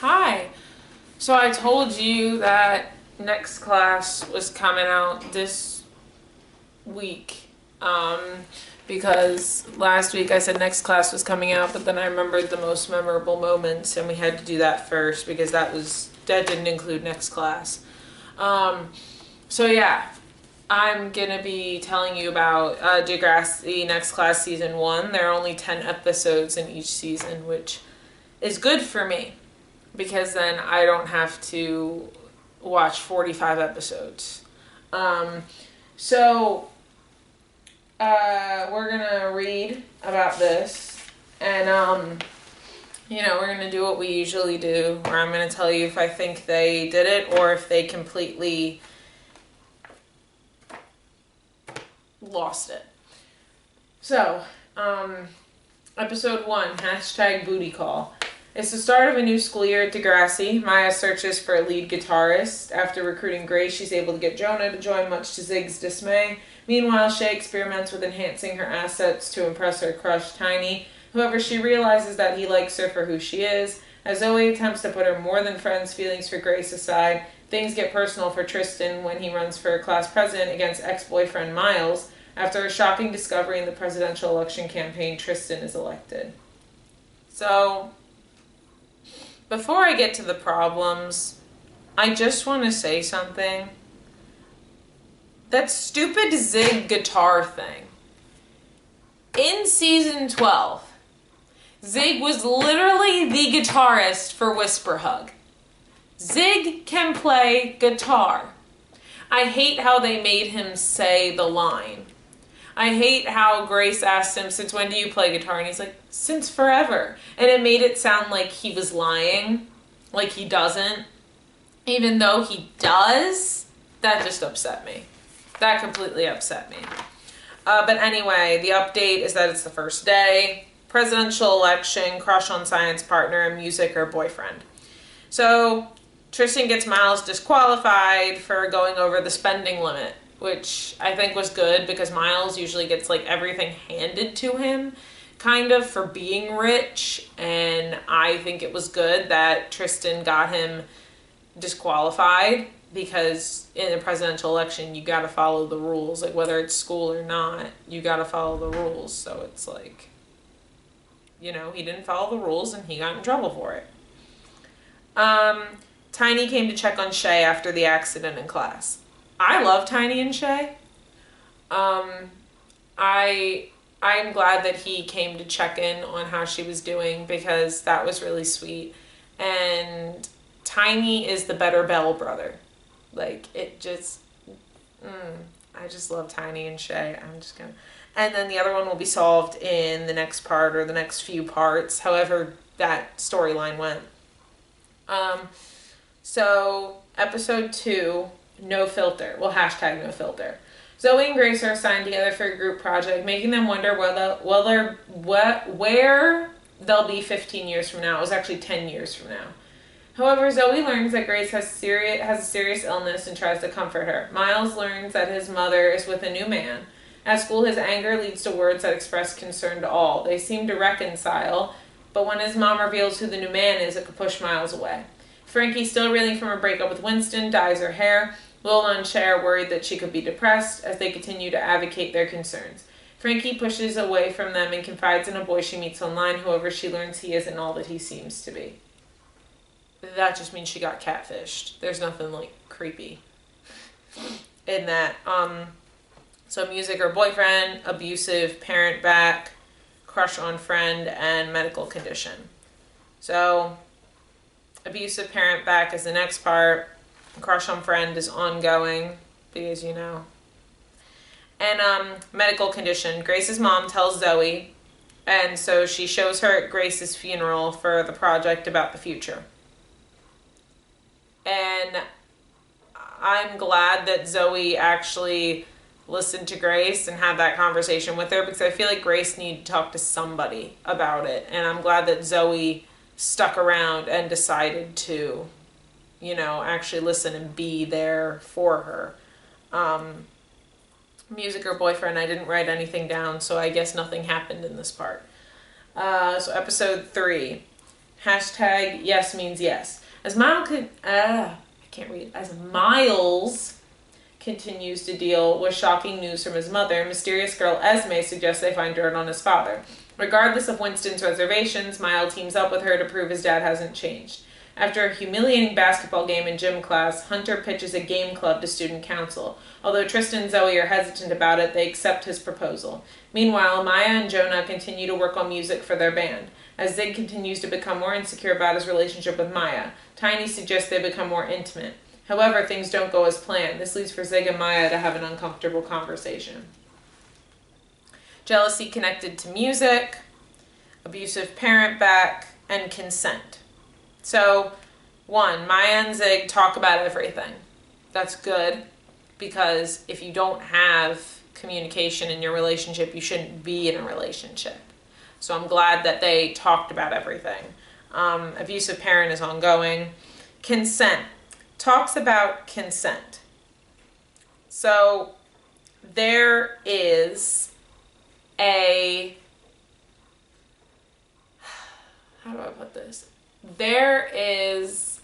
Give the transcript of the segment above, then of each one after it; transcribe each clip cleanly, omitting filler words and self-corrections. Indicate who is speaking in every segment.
Speaker 1: Hi. So I told you that next class was coming out this week. Um, because last week I said next class was coming out, but then I remembered the most memorable moments and we had to do that first because that didn't include next class. Um, so yeah, I'm gonna be telling you about Degrassi Next Class Season 1. There are only 10 episodes in each season, which is good for me because then I don't have to watch 45 episodes. Um, so we're gonna read about this, and we're gonna do what we usually do, where I'm gonna tell you if I think they did it or if they completely lost it. So, episode 1, #booty call. It's the start of a new school year at Degrassi. Maya searches for a lead guitarist. After recruiting Grace, she's able to get Jonah to join, much to Zig's dismay. Meanwhile, Shay experiments with enhancing her assets to impress her crush, Tiny. However, she realizes that he likes her for who she is. As Zoe attempts to put her more than friends feelings for Grace aside, things get personal for Tristan when he runs for class president against ex-boyfriend Miles. After a shocking discovery in the presidential election campaign, Tristan is elected. So, before I get to the problems, I just want to say something. That stupid Zig guitar thing. In season 12, Zig was literally the guitarist for Whisper Hug. Zig can play guitar. I hate how they made him say the line. I hate how Grace asked him, "Since when do you play guitar?" And he's like, "Since forever." And it made it sound like he was lying, like he doesn't. Even though he does, that just upset me. That completely upset me. But anyway, the update is that it's the first day. Presidential election, crush on science partner, and music or boyfriend. So Tristan gets Miles disqualified for going over the spending limit, which I think was good because Miles usually gets like everything handed to him kind of for being rich, and I think it was good that Tristan got him disqualified because in a presidential election you got to follow the rules, like whether it's school or not, you got to follow the rules. So it's like, he didn't follow the rules and he got in trouble for it. Tiny came to check on Shay after the accident in class. I love Tiny and Shay. I'm glad that he came to check in on how she was doing because that was really sweet. And Tiny is the better Bell brother. Like, it just, I just love Tiny and Shay. And then the other one will be solved in the next part or the next few parts, however that storyline went. So episode 2, no filter. Well, #no filter. Zoe and Grace are assigned together for a group project, making them wonder where they'll be 15 years from now. It was actually 10 years from now. However, Zoe learns that Grace has a serious illness and tries to comfort her. Miles learns that his mother is with a new man. At school, his anger leads to words that express concern to all. They seem to reconcile, but when his mom reveals who the new man is, it could push Miles away. Frankie, still reeling from her breakup with Winston, dyes her hair. Lola and Shay are worried that she could be depressed as they continue to advocate their concerns. Frankie pushes away from them and confides in a boy she meets online. However, she learns he isn't all that he seems to be. That just means she got catfished. There's nothing like creepy in that. So music or boyfriend, abusive parent back, crush on friend, and medical condition. So abusive parent back is the next part. Crush on friend is ongoing because And medical condition. Grace's mom tells Zoe, and so she shows her at Grace's funeral for the project about the future. And I'm glad that Zoe actually listened to Grace and had that conversation with her because I feel like Grace needed to talk to somebody about it. And I'm glad that Zoe stuck around and decided to, actually listen and be there for her. Music or boyfriend, I didn't write anything down, so I guess nothing happened in this part. So episode 3. Hashtag yes means yes. As Miles continues to deal with shocking news from his mother, mysterious girl Esme suggests they find dirt on his father. Regardless of Winston's reservations, Miles teams up with her to prove his dad hasn't changed. After a humiliating basketball game in gym class, Hunter pitches a game club to student council. Although Tristan and Zoe are hesitant about it, they accept his proposal. Meanwhile, Maya and Jonah continue to work on music for their band. As Zig continues to become more insecure about his relationship with Maya, Tiny suggests they become more intimate. However, things don't go as planned. This leads for Zig and Maya to have an uncomfortable conversation. Jealousy connected to music, abusive parent back, and consent. So, 1, Maya and Zig talk about everything. That's good, because if you don't have communication in your relationship, you shouldn't be in a relationship. So I'm glad that they talked about everything. Abusive parent is ongoing. Consent. Talks about consent. So there is how do I put this? There is,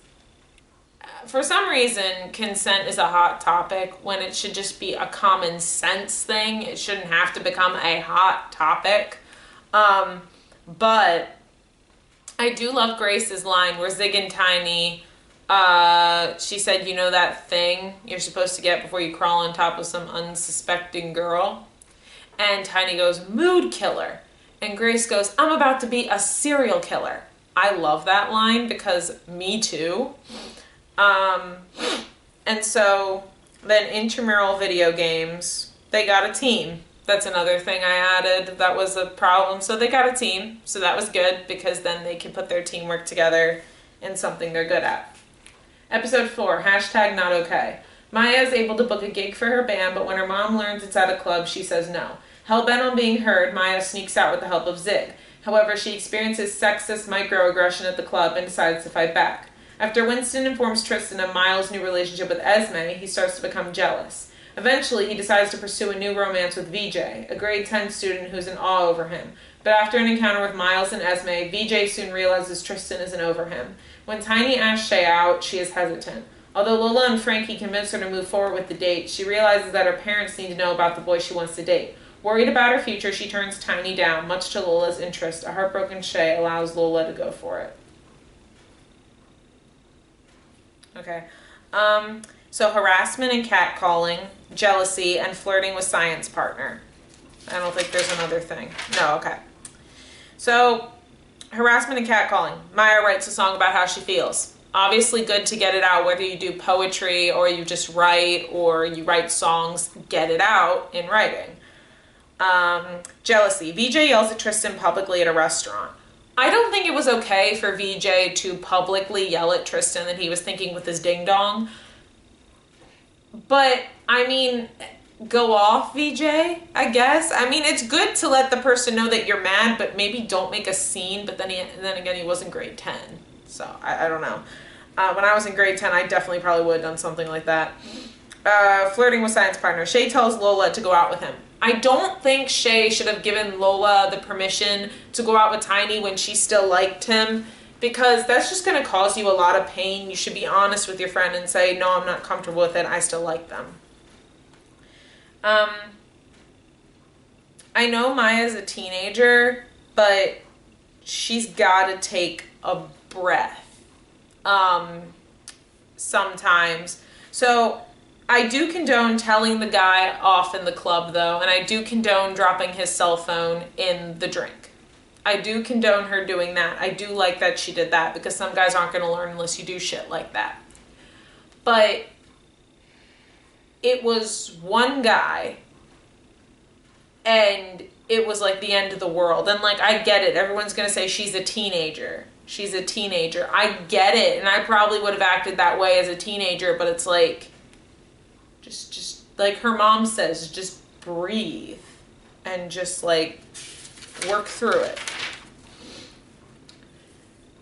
Speaker 1: for some reason, consent is a hot topic when it should just be a common sense thing. It shouldn't have to become a hot topic. But I do love Grace's line where Zig and Tiny, she said, you know that thing you're supposed to get before you crawl on top of some unsuspecting girl? And Tiny goes, mood killer. And Grace goes, I'm about to be a serial killer. I love that line because me too. And so then intramural video games, they got a team. That's another thing I added that was a problem. So they got a team, so that was good because then they can put their teamwork together in something they're good at. Episode 4, hashtag not okay. Maya is able to book a gig for her band, but when her mom learns it's at a club, she says no. Hell-bent on being heard, Maya sneaks out with the help of Zig. However, she experiences sexist microaggression at the club and decides to fight back. After Winston informs Tristan of Miles' new relationship with Esme, he starts to become jealous. Eventually, he decides to pursue a new romance with VJ, a grade 10 student who's in awe over him. But after an encounter with Miles and Esme, VJ soon realizes Tristan isn't over him. When Tiny asks Shay out, she is hesitant. Although Lola and Frankie convince her to move forward with the date, she realizes that her parents need to know about the boy she wants to date. Worried about her future, she turns Tiny down, much to Lola's interest. A heartbroken Shay allows Lola to go for it. Okay. So harassment and catcalling, jealousy, and flirting with science partner. I don't think there's another thing. No, okay. So, harassment and catcalling. Maya writes a song about how she feels. Obviously good to get it out, whether you do poetry or you just write or you write songs, get it out in writing. Jealousy. VJ yells at Tristan publicly at a restaurant. I don't think it was okay for VJ to publicly yell at Tristan that he was thinking with his ding-dong. But, I mean, go off, VJ, I guess. I mean, it's good to let the person know that you're mad, but maybe don't make a scene. But then again, he was in grade 10. So, I don't know. When I was in grade 10, I definitely probably would have done something like that. Flirting with science partner. Shay tells Lola to go out with him. I don't think Shay should have given Lola the permission to go out with Tiny when she still liked him, because that's just going to cause you a lot of pain. You should be honest with your friend and say, no, I'm not comfortable with it. I still like them. I know Maya's a teenager, but she's got to take a breath sometimes. So I do condone telling the guy off in the club, though, and I do condone dropping his cell phone in the drink. I do condone her doing that. I do like that she did that, because some guys aren't going to learn unless you do shit like that. But it was one guy, and it was like the end of the world. And like, I get it. Everyone's going to say she's a teenager. She's a teenager. I get it. And I probably would have acted that way as a teenager, but it's like, just like her mom says, just breathe and just like work through it.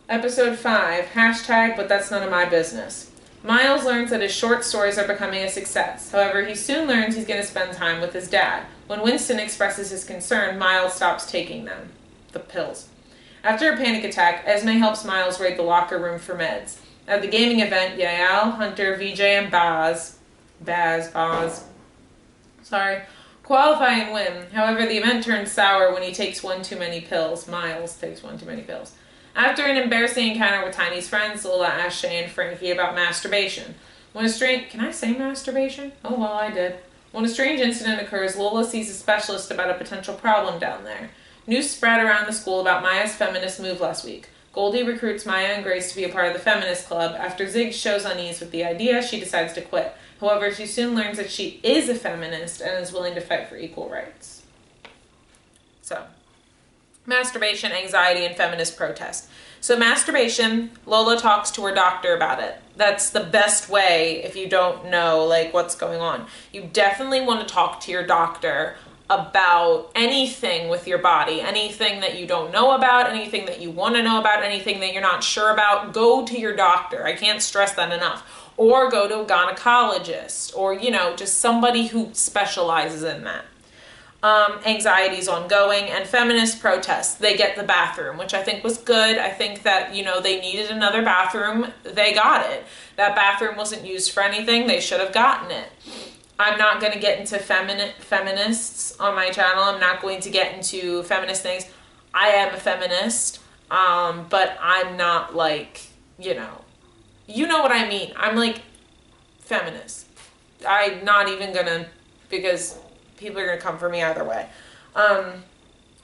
Speaker 1: Episode 5, hashtag, but that's none of my business. Miles learns that his short stories are becoming a success. However, he soon learns he's going to spend time with his dad. When Winston expresses his concern, Miles stops taking them, the pills. After a panic attack, Esme helps Miles raid the locker room for meds. At the gaming event, Yael, Hunter, VJ, and Baz, qualify and win. However, the event turns sour when he takes one too many pills. Miles takes one too many pills. After an embarrassing encounter with Tiny's friends, Lola asks Shay and Frankie about masturbation. Can I say masturbation? Oh, well, I did. When a strange incident occurs, Lola sees a specialist about a potential problem down there. News spread around the school about Maya's feminist move last week. Goldie recruits Maya and Grace to be a part of the feminist club. After Zig shows unease with the idea, she decides to quit. However, she soon learns that she is a feminist and is willing to fight for equal rights. So, masturbation, anxiety, and feminist protest. So masturbation, Lola talks to her doctor about it. That's the best way if you don't know what's going on. You definitely want to talk to your doctor about anything with your body, anything that you don't know about, anything that you want to know about, anything that you're not sure about. Go to your doctor. I can't stress that enough. Or go to a gynecologist or, just somebody who specializes in that. Anxiety is ongoing, and feminist protests. They get the bathroom, which I think was good. I think that, they needed another bathroom. They got it. That bathroom wasn't used for anything. They should have gotten it. I'm not going to get into feminists on my channel. I'm not going to get into feminist things. I am a feminist, but I'm not you know what I mean. I'm feminist. I'm not even going to, because people are going to come for me either way.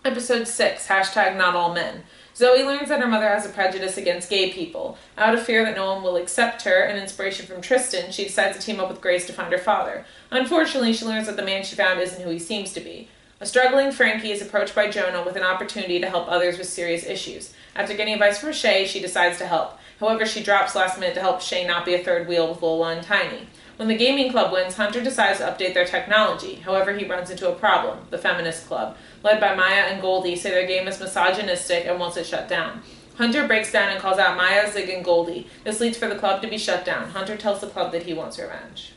Speaker 1: Episode 6, #not all men. Zoe learns that her mother has a prejudice against gay people. Out of fear that no one will accept her, and inspiration from Tristan, she decides to team up with Grace to find her father. Unfortunately, she learns that the man she found isn't who he seems to be. A struggling Frankie is approached by Jonah with an opportunity to help others with serious issues. After getting advice from Shay, she decides to help. However, she drops last minute to help Shay not be a third wheel with Lola and Tiny. When the gaming club wins, Hunter decides to update their technology. However, he runs into a problem. The feminist club, led by Maya and Goldie, say their game is misogynistic and wants it shut down. Hunter breaks down and calls out Maya, Zig, and Goldie. This leads for the club to be shut down. Hunter tells the club that he wants revenge.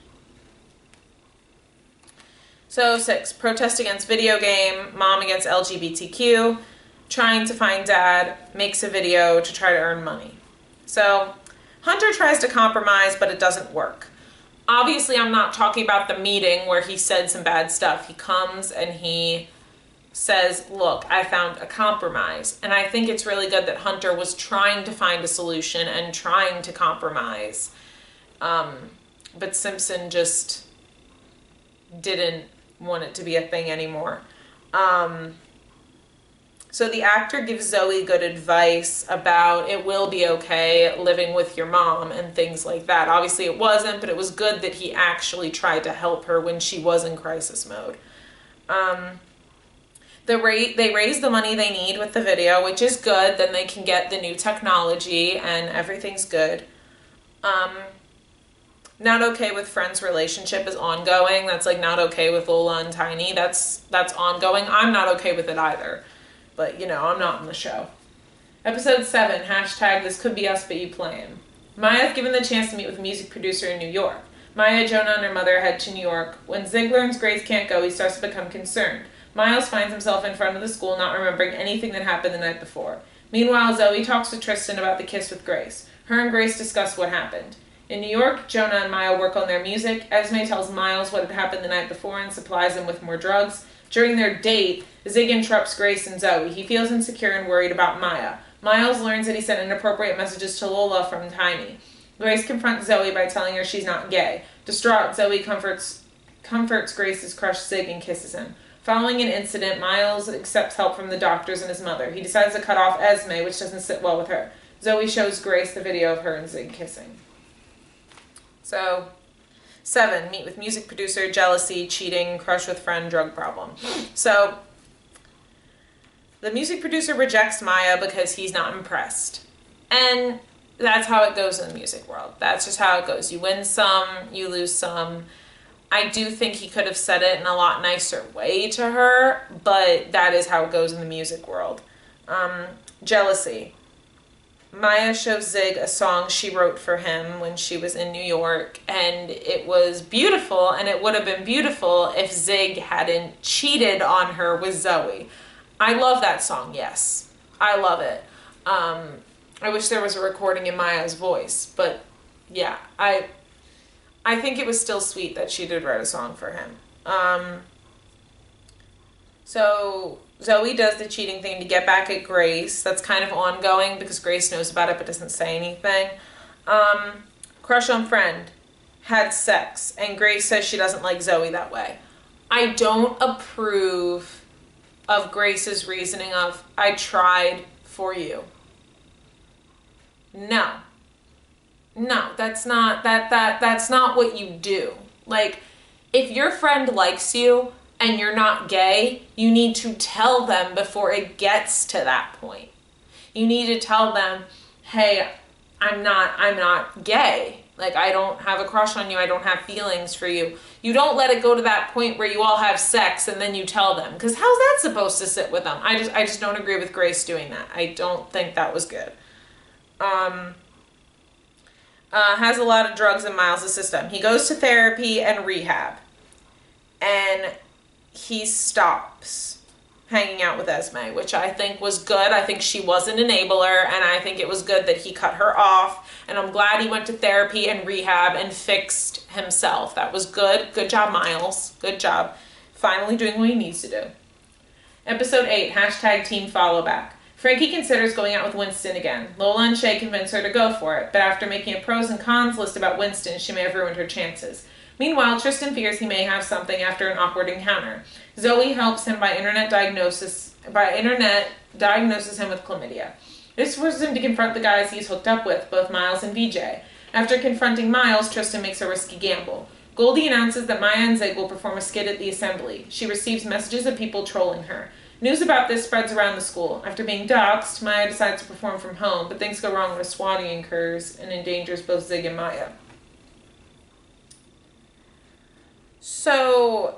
Speaker 1: So 6, protest against video game, mom against LGBTQ, trying to find dad, makes a video to try to earn money. So Hunter tries to compromise, but it doesn't work. Obviously, I'm not talking about the meeting where he said some bad stuff. He comes and he says, look, I found a compromise. And I think it's really good that Hunter was trying to find a solution and trying to compromise. But Simpson just didn't want it to be a thing anymore. So the actor gives Zoe good advice about it will be okay living with your mom and things like that. Obviously it wasn't, but it was good that he actually tried to help her when she was in crisis mode. They raise the money they need with the video, which is good. Then they can get the new technology and everything's good. Not okay with friends' relationship is ongoing. That's not okay with Lola and Tiny. That's ongoing. I'm not okay with it either. But, I'm not in the show. Episode 7, #this could be us, but you playing. Maya's given the chance to meet with a music producer in New York. Maya, Jonah, and her mother head to New York. When Zig learns Grace can't go, he starts to become concerned. Miles finds himself in front of the school, not remembering anything that happened the night before. Meanwhile, Zoe talks to Tristan about the kiss with Grace. Her and Grace discuss what happened. In New York, Jonah and Maya work on their music. Esme tells Miles what had happened the night before and supplies him with more drugs. During their date, Zig interrupts Grace and Zoe. He feels insecure and worried about Maya. Miles learns that he sent inappropriate messages to Lola from Tiny. Grace confronts Zoe by telling her she's not gay. Distraught, Zoe comforts Grace's crush Zig and kisses him. Following an incident, Miles accepts help from the doctors and his mother. He decides to cut off Esme, which doesn't sit well with her. Zoe shows Grace the video of her and Zig kissing. So, 7, meet with music producer, jealousy, cheating, crush with friend, drug problem. So, the music producer rejects Maya because he's not impressed. And that's how it goes in the music world. That's just how it goes. You win some, you lose some. I do think he could have said it in a lot nicer way to her, but that is how it goes in the music world. Jealousy. Maya shows Zig a song she wrote for him when she was in New York, and it was beautiful, and it would have been beautiful if Zig hadn't cheated on her with Zoe. I love that song, yes. I love it. I wish there was a recording in Maya's voice, but yeah, I think it was still sweet that she did write a song for him. So Zoe does the cheating thing to get back at Grace. That's kind of ongoing because Grace knows about it but doesn't say anything. Crush on friend had sex, and Grace says she doesn't like Zoe that way. I don't approve of Grace's reasoning of, I tried for you. No, that's not that's not what you do. Like, if your friend likes you and you're not gay, you need to tell them before it gets to that point. You need to tell them, hey, I'm not gay. Like, I don't have a crush on you. I don't have feelings for you. You don't let it go to that point where you all have sex and then you tell them. Because how's that supposed to sit with them? I just don't agree with Grace doing that. I don't think that was good. Has a lot of drugs in Miles' system. He goes to therapy and rehab. And he stops hanging out with Esme, which I think was good. I think she was an enabler, and I think it was good that he cut her off. And I'm glad he went to therapy and rehab and fixed himself. That was good. Good job, Miles. Good job. Finally doing what he needs to do. Episode 8, hashtag team follow back. Frankie considers going out with Winston again. Lola and Shay convince her to go for it, but after making a pros and cons list about Winston, she may have ruined her chances. Meanwhile, Tristan fears he may have something after an awkward encounter. Zoe helps him by internet diagnosis him with chlamydia. This forces him to confront the guys he's hooked up with, both Miles and VJ. After confronting Miles, Tristan makes a risky gamble. Goldie announces that Maya and Zig will perform a skit at the assembly. She receives messages of people trolling her. News about this spreads around the school. After being doxxed, Maya decides to perform from home, but things go wrong when a swatting occurs and endangers both Zig and Maya. So,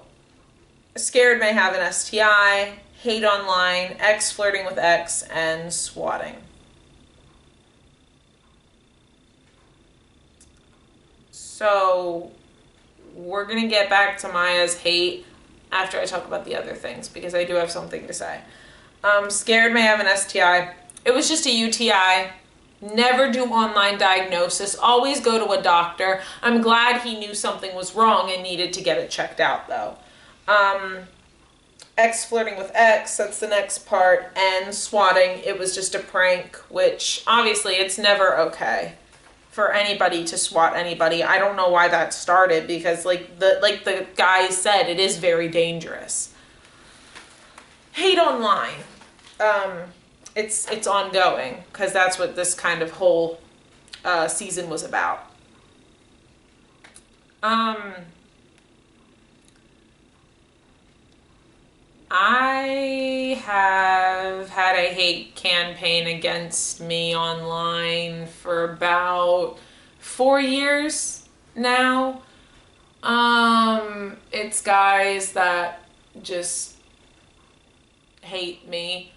Speaker 1: scared may have an STI, hate online, ex flirting with ex, and swatting. So, we're going to get back to Maya's hate after I talk about the other things, because I do have something to say. Scared may have an STI. It was just a UTI. Never do online diagnosis. Always go to a doctor. I'm glad he knew something was wrong and needed to get it checked out, though. Ex flirting with ex, that's the next part. And swatting, it was just a prank, which obviously it's never okay for anybody to swat anybody. I don't know why that started, because like the guys said, it is very dangerous. Hate online. It's ongoing, because that's what this kind of whole season was about. I have had a hate campaign against me online for about 4 years now. It's guys that just hate me.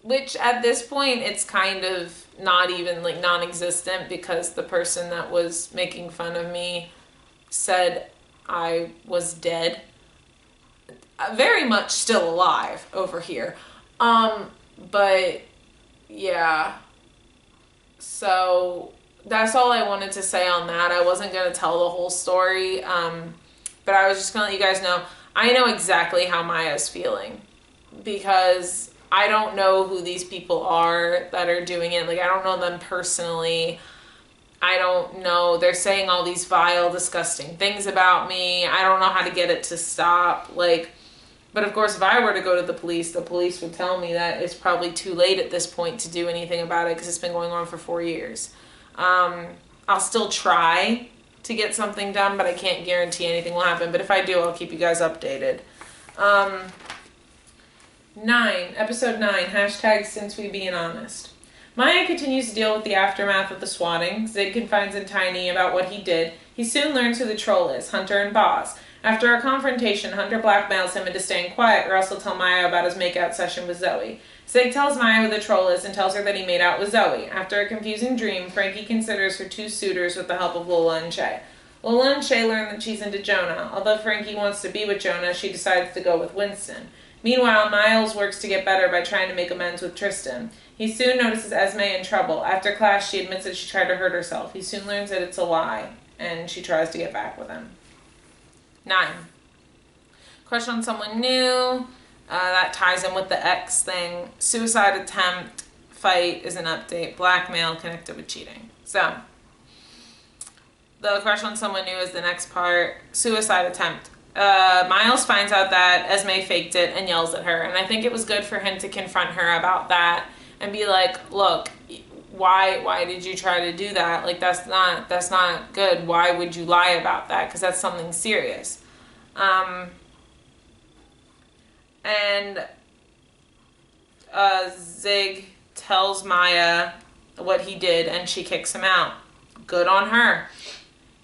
Speaker 1: Which at this point, it's kind of not even like non-existent, because the person that was making fun of me said I was dead. Very much still alive over here. But yeah. So that's all I wanted to say on that. I wasn't going to tell the whole story. But I was just going to let you guys know, I know exactly how Maya's feeling, because I don't know who these people are that are doing it. Like, I don't know them personally. I don't know. They're saying all these vile, disgusting things about me. I don't know how to get it to stop. Like, but of course, if I were to go to the police would tell me that it's probably too late at this point to do anything about it, because it's been going on for 4 years. I'll still try to get something done, but I can't guarantee anything will happen. But if I do, I'll keep you guys updated. Episode 9, hashtag since we being honest. Maya continues to deal with the aftermath of the swatting. Zig confides in Tiny about what he did. He soon learns who the troll is, Hunter and Boz. After a confrontation, Hunter blackmails him into staying quiet, or else he'll tell Maya about his makeout session with Zoe. Zig tells Maya who the troll is and tells her that he made out with Zoe. After a confusing dream, Frankie considers her 2 suitors with the help of Lola and Shay. Lola and Shay learn that she's into Jonah. Although Frankie wants to be with Jonah, she decides to go with Winston. Meanwhile, Miles works to get better by trying to make amends with Tristan. He soon notices Esme in trouble. After class, she admits that she tried to hurt herself. He soon learns that it's a lie, and she tries to get back with him. 9. Crush on someone new. That ties in with the ex thing. Suicide attempt. Fight is an update. Blackmail connected with cheating. So, the crush on someone new is the next part. Suicide attempt. Miles finds out that Esme faked it and yells at her. And I think it was good for him to confront her about that and be like, look, why did you try to do that? Like, that's not good. Why would you lie about that? Because that's something serious. Zig tells Maya what he did and she kicks him out. Good on her.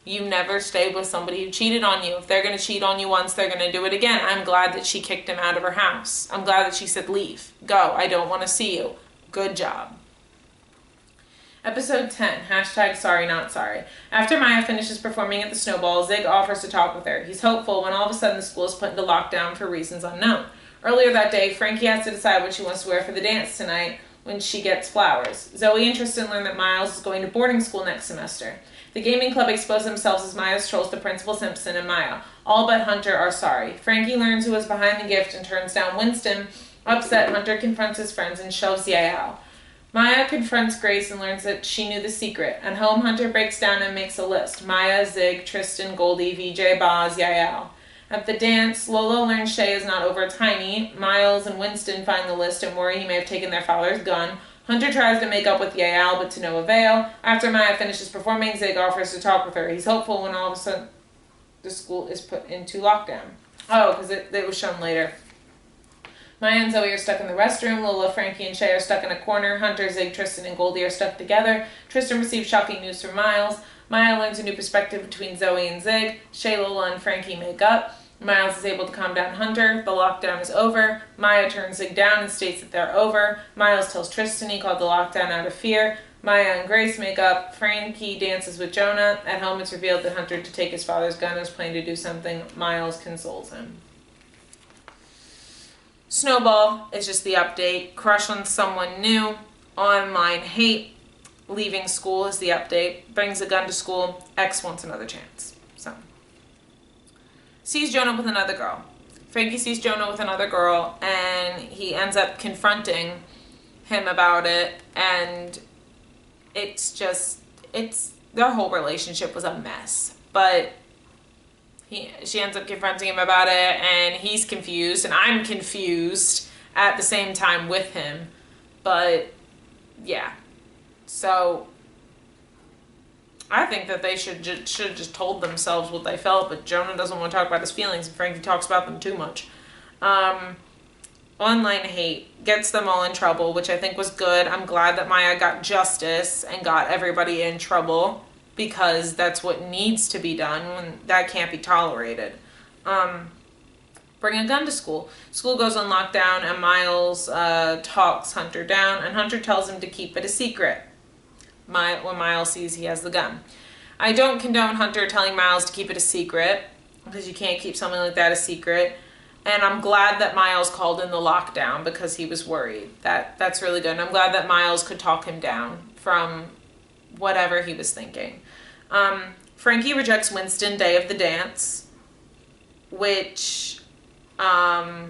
Speaker 1: You never stay with somebody who cheated on you. If they're going to cheat on you once, they're going to do it again. I'm glad that she kicked him out of her house. I'm glad that she said, leave. Go. I don't want to see you. Good job. Episode 10, #sorry not sorry. After Maya finishes performing at the Snowball, Zig offers to talk with her. He's hopeful when all of a sudden the school is put into lockdown for reasons unknown. Earlier that day, Frankie has to decide what she wants to wear for the dance tonight when she gets flowers. Zoe and Tristan learn that Miles is going to boarding school next semester. The gaming club expose themselves as Maya's trolls to Principal Simpson and Maya. All but Hunter are sorry. Frankie learns who was behind the gift and turns down Winston. Upset, Hunter confronts his friends and shoves Yael. Maya confronts Grace and learns that she knew the secret. At home, Hunter breaks down and makes a list. Maya, Zig, Tristan, Goldie, VJ, Boz, Yael. At the dance, Lolo learns Shay is not over tiny. Miles and Winston find the list and worry he may have taken their father's gun. Hunter tries to make up with Yael, but to no avail. After Maya finishes performing, Zig offers to talk with her. He's hopeful when all of a sudden the school is put into lockdown. Oh, because it was shown later. Maya and Zoe are stuck in the restroom. Lola, Frankie, and Shay are stuck in a corner. Hunter, Zig, Tristan, and Goldie are stuck together. Tristan receives shocking news from Miles. Maya learns a new perspective between Zoe and Zig. Shay, Lola, and Frankie make up. Miles is able to calm down Hunter. The lockdown is over. Maya turns Zig down and states that they're over. Miles tells Tristan he called the lockdown out of fear. Maya and Grace make up. Frankie dances with Jonah. At home, it's revealed that Hunter to take his father's gun and was planning to do something. Miles consoles him. Snowball is just the update. Crush on someone new. Online hate. Leaving school is the update. Brings a gun to school. X wants another chance. So, sees Jonah with another girl. Frankie sees Jonah with another girl, and he ends up confronting him about it, and their whole relationship was a mess. But she ends up confronting him about it, and he's confused, and I'm confused at the same time with him. But, yeah. So, I think that they should have just told themselves what they felt, but Jonah doesn't want to talk about his feelings, and Frankie talks about them too much. Online hate gets them all in trouble, which I think was good. I'm glad that Maya got justice and got everybody in trouble, because that's what needs to be done when that can't be tolerated. Bring a gun to school. School goes on lockdown, and Miles talks Hunter down, and Hunter tells him to keep it a secret when Miles sees he has the gun. I don't condone Hunter telling Miles to keep it a secret, because you can't keep something like that a secret. And I'm glad that Miles called in the lockdown because he was worried. That's really good. And I'm glad that Miles could talk him down from whatever he was thinking. Frankie rejects Winston day of the dance, which I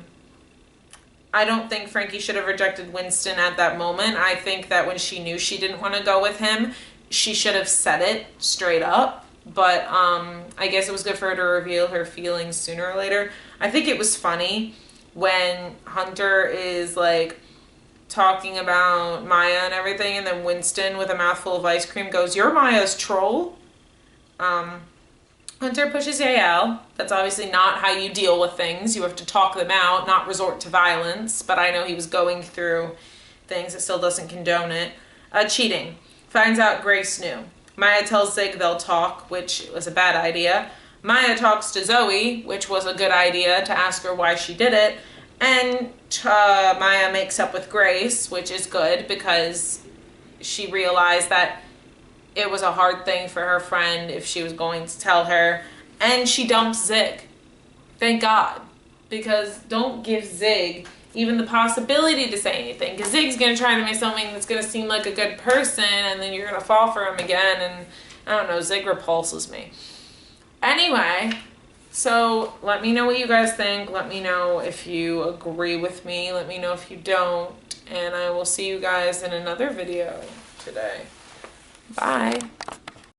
Speaker 1: don't think Frankie should have rejected Winston at that moment. I think that when she knew she didn't want to go with him, she should have said it straight up. But I guess it was good for her to reveal her feelings sooner or later. I think it was funny when Hunter is like talking about Maya and everything, and then Winston with a mouthful of ice cream goes, "You're Maya's troll." Hunter pushes Yael. That's obviously not how you deal with things. You have to talk them out, not resort to violence. But I know he was going through things. It still doesn't condone it. Cheating. Finds out Grace knew. Maya tells Zig they'll talk, which was a bad idea. Maya talks to Zoe, which was a good idea, to ask her why she did it. And Maya makes up with Grace, which is good because she realized that it was a hard thing for her friend if she was going to tell her. And she dumps Zig. Thank God. because don't give Zig even the possibility to say anything, because Zig's going to try to make something that's going to seem like a good person, and then you're going to fall for him again, and I don't know, Zig repulses me. Anyway, so let me know what you guys think. Let me know if you agree with me. Let me know if you don't, and I will see you guys in another video today. Bye.